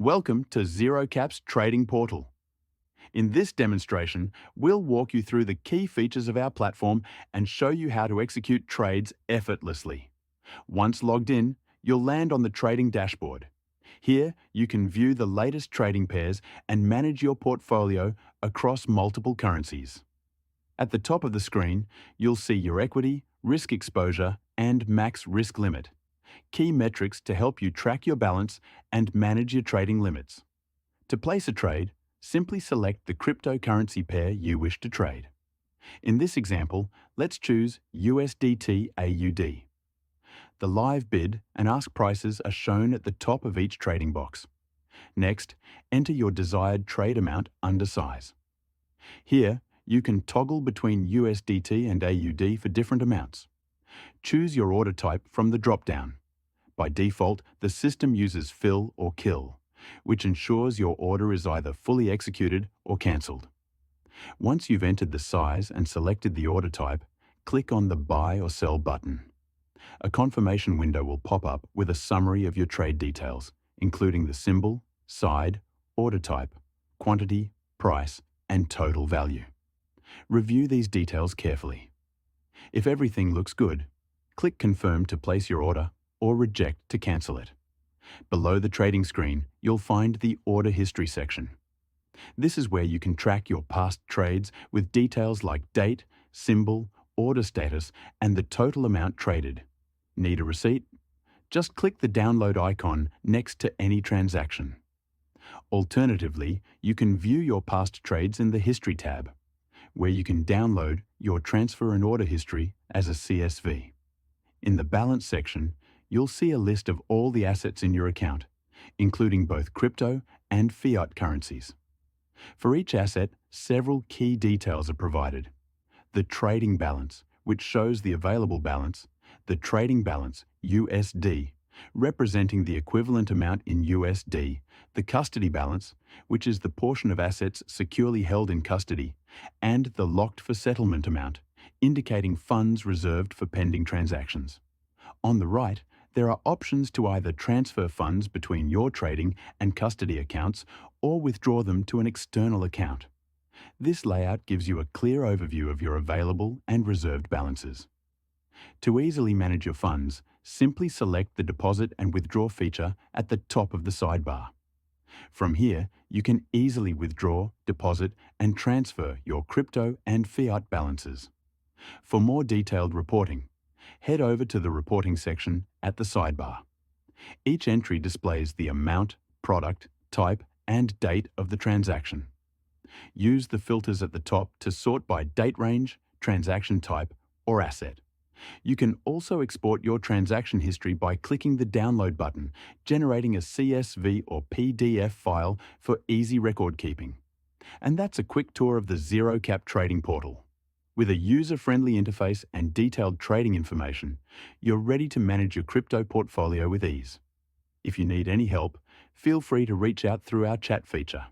Welcome to Zerocap's trading portal. In this demonstration, we'll walk you through the key features of our platform and show you how to execute trades effortlessly. Once logged in, you'll land on the trading dashboard. Here, you can view the latest trading pairs and manage your portfolio across multiple currencies. At the top of the screen, you'll see your equity, risk exposure, and max risk limit. Key metrics to help you track your balance and manage your trading limits. To place a trade, simply select the cryptocurrency pair you wish to trade. In this example, let's choose USDT AUD. The live bid and ask prices are shown at the top of each trading box. Next, enter your desired trade amount under size. Here, you can toggle between USDT and AUD for different amounts. Choose your order type from the drop-down. By default, the system uses fill or kill, which ensures your order is either fully executed or cancelled. Once you've entered the size and selected the order type, click on the Buy or Sell button. A confirmation window will pop up with a summary of your trade details, including the symbol, side, order type, quantity, price, and total value. Review these details carefully. If everything looks good, click Confirm to place your order or Reject to cancel it. Below the trading screen, you'll find the Order History section. This is where you can track your past trades with details like date, symbol, order status, and the total amount traded. Need a receipt? Just click the download icon next to any transaction. Alternatively, you can view your past trades in the History tab, where you can download your transfer and order history as a CSV. In the Balance section, you'll see a list of all the assets in your account, including both crypto and fiat currencies. For each asset, several key details are provided. The trading balance, which shows the available balance, the trading balance, USD, representing the equivalent amount in USD, the custody balance, which is the portion of assets securely held in custody, and the locked for settlement amount, indicating funds reserved for pending transactions. On the right, there are options to either transfer funds between your trading and custody accounts or withdraw them to an external account. This layout gives you a clear overview of your available and reserved balances. To easily manage your funds, simply select the Deposit and Withdraw feature at the top of the sidebar. From here, you can easily withdraw, deposit, and transfer your crypto and fiat balances. For more detailed reporting, head over to the Reporting section at the sidebar. Each entry displays the amount, product, type, and date of the transaction. Use the filters at the top to sort by date range, transaction type, or asset. You can also export your transaction history by clicking the Download button, generating a CSV or PDF file for easy record keeping. And that's a quick tour of the Zerocap trading portal. With a user-friendly interface and detailed trading information, you're ready to manage your crypto portfolio with ease. If you need any help, feel free to reach out through our chat feature.